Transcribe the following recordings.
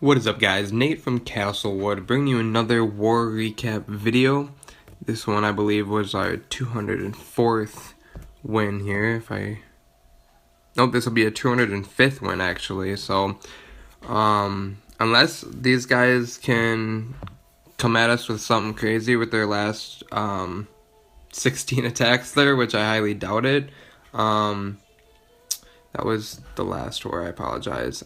What is up, guys? Nate from Castlewood bringing you another war recap video. This one I believe was our 204th win here. Nope, this will be a 205th win actually. So unless these guys can come at us with something crazy with their last 16 attacks there, which I highly doubt it. That was the last war, I apologize.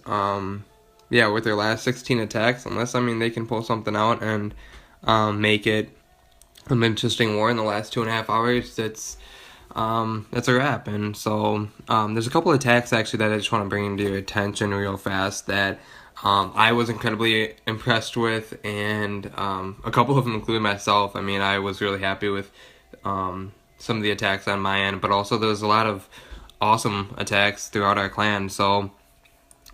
Yeah, with their last 16 attacks, unless, they can pull something out and make it an interesting war in the last 2.5 hours, that's a wrap. And so there's a couple of attacks, actually, that I just want to bring into your attention real fast that I was incredibly impressed with, and a couple of them include myself. I was really happy with some of the attacks on my end, but also there was a lot of awesome attacks throughout our clan. So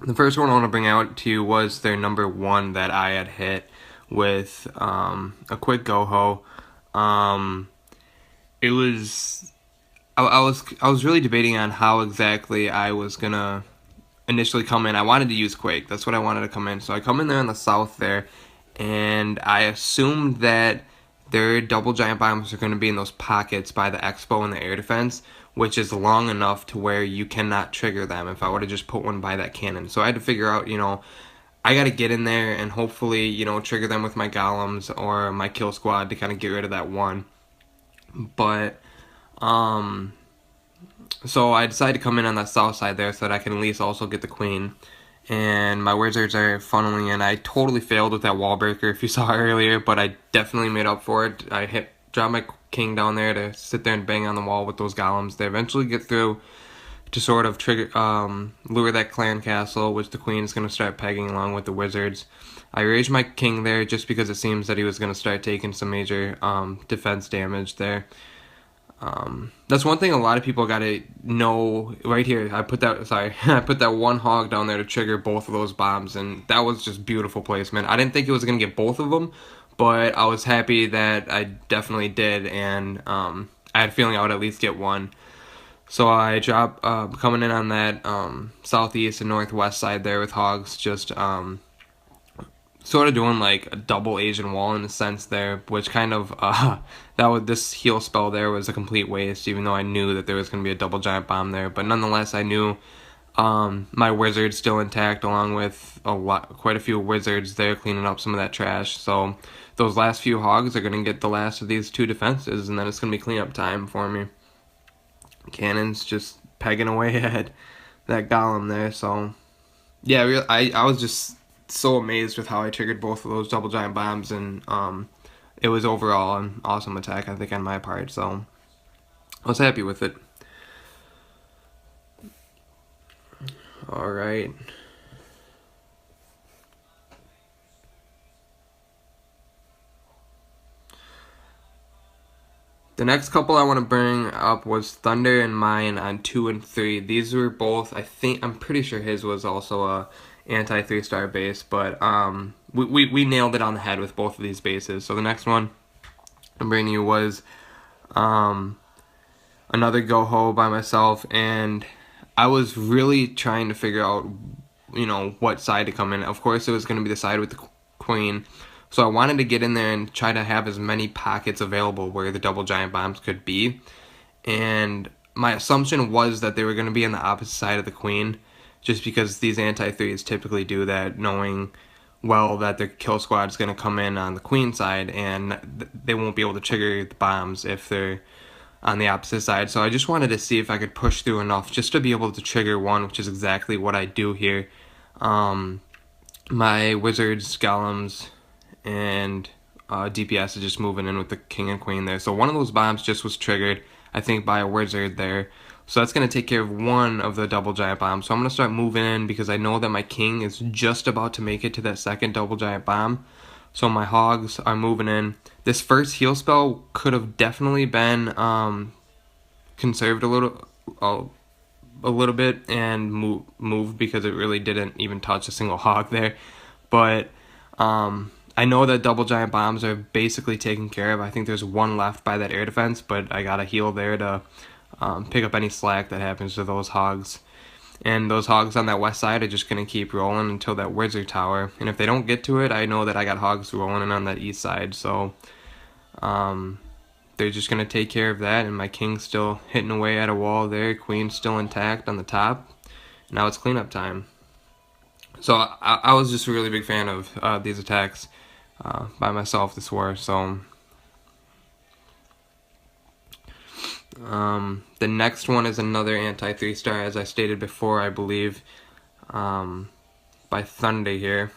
the first one I want to bring out to you was their number 1 that I had hit with a quick go-ho. It was I was really debating on how exactly I was gonna initially come in. I wanted to use Quake. That's what I wanted to come in. So I come in there in the south there, and I assumed that their double giant bombs are going to be in those pockets by the expo and the air defense, which is long enough to where you cannot trigger them if I would have just put one by that cannon. So I had to figure out, I got to get in there and hopefully, trigger them with my golems or my kill squad to kind of get rid of that one. But, so I decided to come in on that south side there so that I can at least also get the queen. And my wizards are funneling in. I totally failed with that wall breaker if you saw earlier, but I definitely made up for it. I dropped my king down there to sit there and bang on the wall with those golems. They eventually get through to sort of trigger, lure that clan castle, which the queen is going to start pegging along with the wizards. I raised my king there just because it seems that he was going to start taking some major defense damage there. That's one thing a lot of people got to know right here. I put that one hog down there to trigger both of those bombs, and that was just beautiful placement. I didn't think it was going to get both of them, but I was happy that I definitely did, and I had a feeling I would at least get one. So I dropped, coming in on that southeast and northwest side there with hogs, just sort of doing like a double Asian wall in a sense there, which kind of this heal spell there was a complete waste, even though I knew that there was going to be a double giant bomb there. But nonetheless, I knew my wizard's still intact, along with quite a few wizards there cleaning up some of that trash. So those last few hogs are going to get the last of these 2 defenses, and then it's going to be cleanup time for me. Cannon's just pegging away at that golem there. So yeah, I was just so amazed with how I triggered both of those double giant bombs, and it was overall an awesome attack, I think, on my part. So I was happy with it. All right. The next couple I want to bring up was Thunder and mine on 2 and 3. These were both, I'm pretty sure his was also a anti 3-star base, but we nailed it on the head with both of these bases. So the next one I'm bringing you was another go-ho by myself, and I was really trying to figure out, what side to come in. Of course, it was going to be the side with the queen. So I wanted to get in there and try to have as many pockets available where the double giant bombs could be. And my assumption was that they were going to be on the opposite side of the queen, just because these anti-3s typically do that, knowing well that their kill squad is going to come in on the queen side, and they won't be able to trigger the bombs if they're on the opposite side. So I just wanted to see if I could push through enough just to be able to trigger one, which is exactly what I do here. My wizards, golems, and DPS is just moving in with the king and queen there. So one of those bombs just was triggered, I think, by a wizard there. So that's going to take care of one of the double giant bombs. So I'm going to start moving in because I know that my king is just about to make it to that second double giant bomb. So my hogs are moving in. This first heal spell could have definitely been conserved a little bit and moved because it really didn't even touch a single hog there. But I know that double giant bombs are basically taken care of. I think there's one left by that air defense, but I got a heal there to pick up any slack that happens to those hogs. And those hogs on that west side are just going to keep rolling until that wizard tower. And if they don't get to it, I know that I got hogs rolling on that east side. So they're just going to take care of that. And my king's still hitting away at a wall there. Queen's still intact on the top. Now it's cleanup time. So I was just a really big fan of these attacks by myself this war. So the next one is another anti 3-star, as I stated before, I believe, by Thunder here.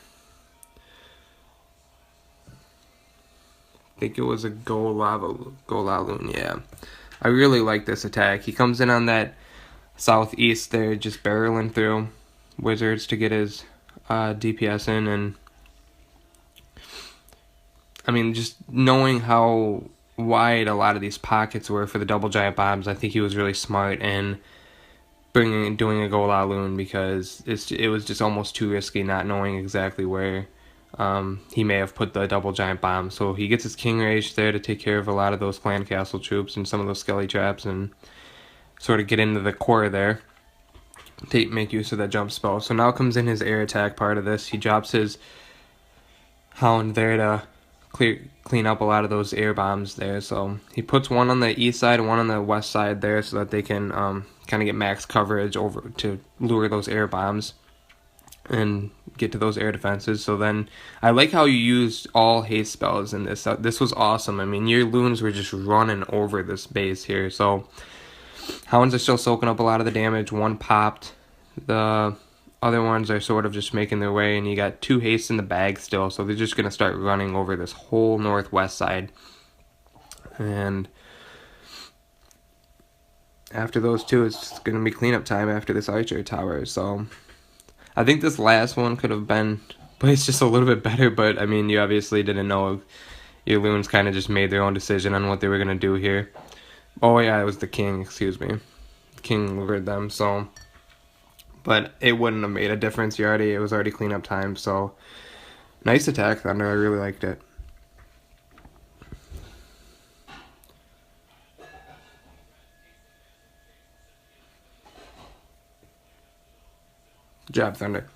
I think it was a Golaloon, yeah. I really like this attack. He comes in on that southeast there, just barreling through wizards to get his DPS in, and I mean, just knowing how wide a lot of these pockets were for the double giant bombs, I think he was really smart in doing a Golaloon, because it was just almost too risky not knowing exactly where he may have put the double giant bomb. So he gets his King Rage there to take care of a lot of those clan castle troops and some of those skelly traps and sort of get into the core there. Make use of that jump spell. So now comes in his air attack part of this. He drops his Hound there to clean up a lot of those air bombs there. So he puts one on the east side and one on the west side there so that they can kind of get max coverage over to lure those air bombs and get to those air defenses. So then I like how you used all haste spells in this. This was awesome. I mean, your loons were just running over this base here. So Hounds are still soaking up a lot of the damage. One popped. The other ones are sort of just making their way, and you got 2 hastes in the bag still, so they're just going to start running over this whole northwest side. And after those 2, it's going to be cleanup time after this archer tower. So I think this last one could have been placed just a little bit better, but I mean, you obviously didn't know. Your loons kind of just made their own decision on what they were going to do here. Oh yeah, it was the king, excuse me. The king lured them, so... But it wouldn't have made a difference. It was already cleanup time, so... Nice attack, Thunder. I really liked it. Good job, Thunder.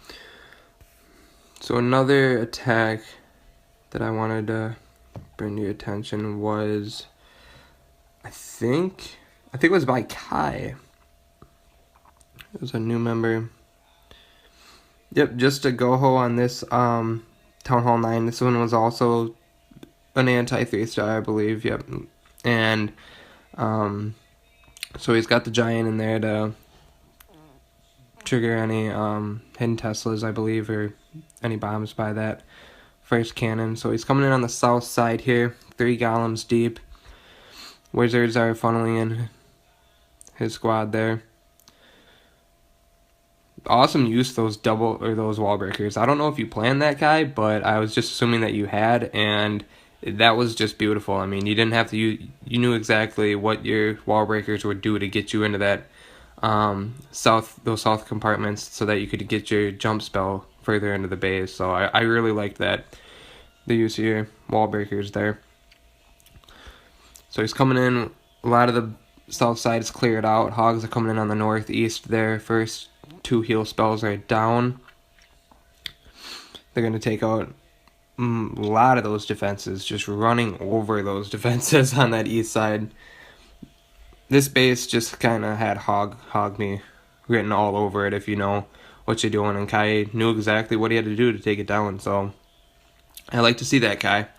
So another attack that I wanted to bring to your attention was... I think it was by Kai. It was a new member. Yep, just a Goho on this Town Hall 9. This one was also an anti 3-star, I believe. Yep. And so he's got the giant in there to trigger any hidden Teslas, I believe, or any bombs by that first cannon. So he's coming in on the south side here, 3 golems deep. Wizards are funneling in his squad there. Awesome use those those wall breakers. I don't know if you planned that, guy, but I was just assuming that you had, and that was just beautiful. I mean, you didn't have to. You knew exactly what your wall breakers would do to get you into that those south compartments, so that you could get your jump spell further into the base. So I really liked that, the use of your wall breakers there. So he's coming in. A lot of the south side is cleared out. Hogs are coming in on the northeast there. First 2 heal spells are down. They're going to take out a lot of those defenses, just running over those defenses on that east side. This base just kind of had hog me written all over it, if you know what you're doing. And Kai knew exactly what he had to do to take it down. So I like to see that, Kai.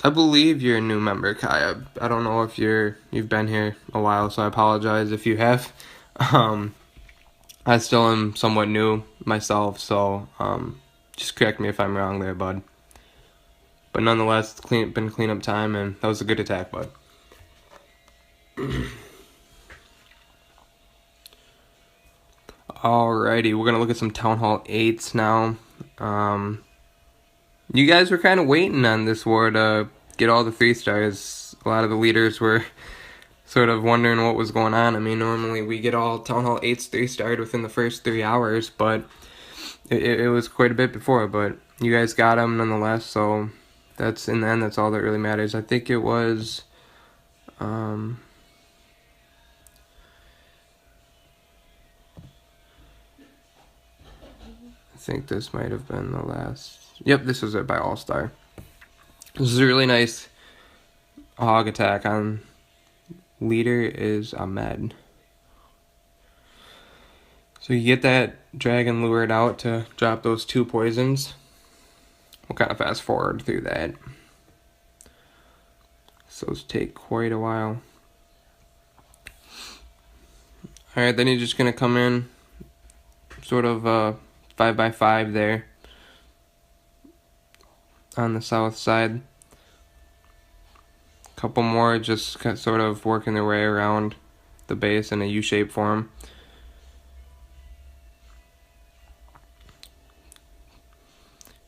I believe you're a new member, Kai. I don't know if you've been here a while, so I apologize if you have. I still am somewhat new myself, so just correct me if I'm wrong there, bud. But nonetheless, it's been cleanup time, and that was a good attack, bud. Alrighty, we're gonna look at some Town Hall 8s now. You guys were kind of waiting on this war to get all the 3-stars. A lot of the leaders were sort of wondering what was going on. I mean, normally we get all Town Hall 8s 3-starred within the first 3 hours, but it was quite a bit before, but you guys got him nonetheless, so that's, in the end, that's all that really matters. I think it was, I think this might have been the last, yep, this was it by All-Star. This is a really nice hog attack on leader is Ahmed. So you get that dragon lured out to drop those 2 poisons. We'll kind of fast forward through that. So those take quite a while. Alright, then you're just going to come in sort of 5x5 there on the south side. Couple more just sort of working their way around the base in a U-shaped form.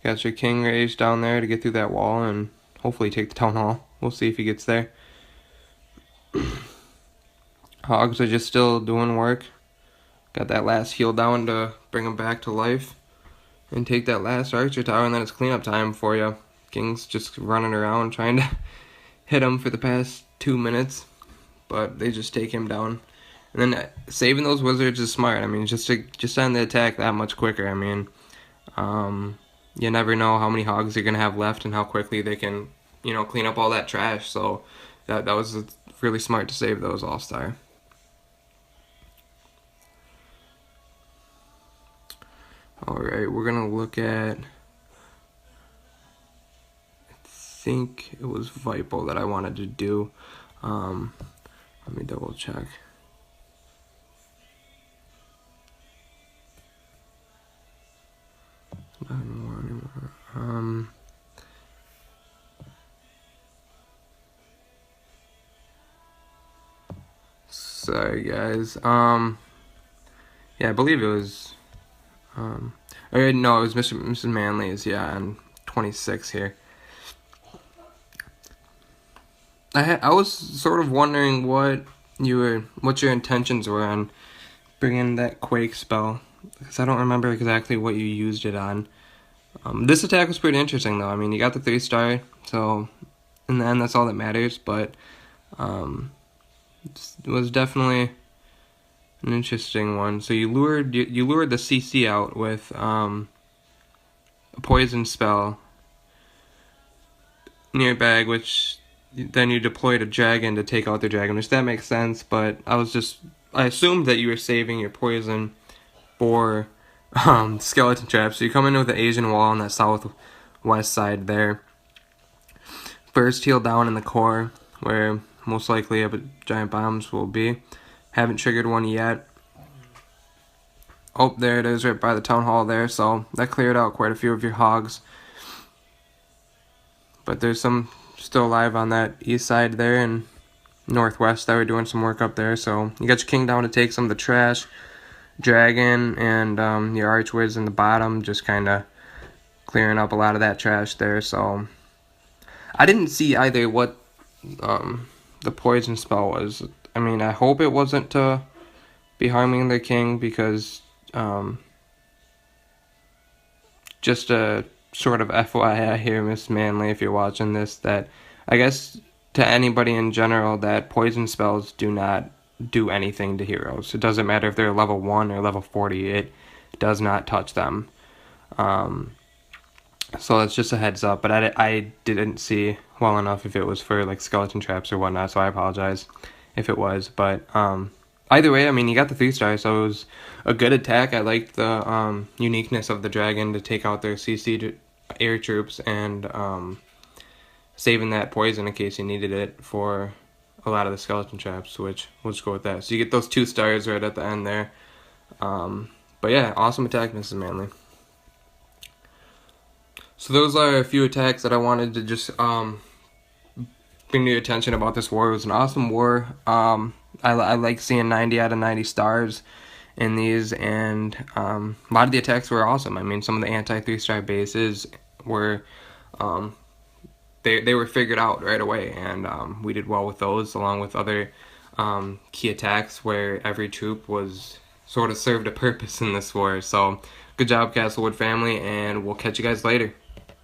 Got your king raised down there to get through that wall and hopefully take the town hall. We'll see if he gets there. Hogs are just still doing work. Got that last heal down to bring him back to life. And take that last archer tower, and then it's cleanup time for you. King's just running around trying to hit him for the past 2 minutes. But they just take him down. And then saving those wizards is smart. I mean, just on the attack that much quicker. I mean, you never know how many hogs you're going to have left and how quickly they can, you know, clean up all that trash. So that was really smart to save those All-Star. Alright, we're going to look at, I think it was Vipal that I wanted to do. Let me double check. Sorry guys. Yeah, I believe it was no, it was Mrs. Manley's, yeah, on 26 here. I was sort of wondering what your intentions were on bringing that Quake spell, because I don't remember exactly what you used it on. This attack was pretty interesting though. I mean, you got the 3-star, so in the end that's all that matters, but it was definitely an interesting one. So you lured the CC out with a poison spell near bag, which then you deployed a dragon to take out the dragon, which that makes sense, but I assumed that you were saving your poison for skeleton traps. So you come in with the Asian wall on that southwest side there. First heal down in the core, where most likely giant bombs will be. Haven't triggered one yet. Oh, there it is, right by the town hall there. So that cleared out quite a few of your hogs. But there's some still alive on that east side there and northwest that were doing some work up there. So you got your king down to take some of the trash. Dragon and your archwiz in the bottom, just kind of clearing up a lot of that trash there. So I didn't see either what the poison spell was. I mean, I hope it wasn't to be harming the king, because just a sort of FYI here, Miss Manley, if you're watching this, that I guess to anybody in general, that poison spells do not do anything to heroes. It doesn't matter if they're level 1 or level 40, it does not touch them. So that's just a heads up, but I didn't see well enough if it was for like skeleton traps or whatnot, so I apologize if it was. But either way, I mean, you got the 3-star, so it was a good attack. I liked the uniqueness of the dragon to take out their CC air troops and saving that poison in case you needed it for a lot of the skeleton traps, which we'll just go with that. So you get those 2 stars right at the end there. But yeah, awesome attack, Mrs. Manley. So those are a few attacks that I wanted to just bring to your attention about this war. It was an awesome war. I like seeing 90 out of 90 stars in these, and a lot of the attacks were awesome. I mean, some of the anti-3-star bases were they were figured out right away, and we did well with those, along with other key attacks where every troop was sort of served a purpose in this war. So good job, Castlewood family, and we'll catch you guys later.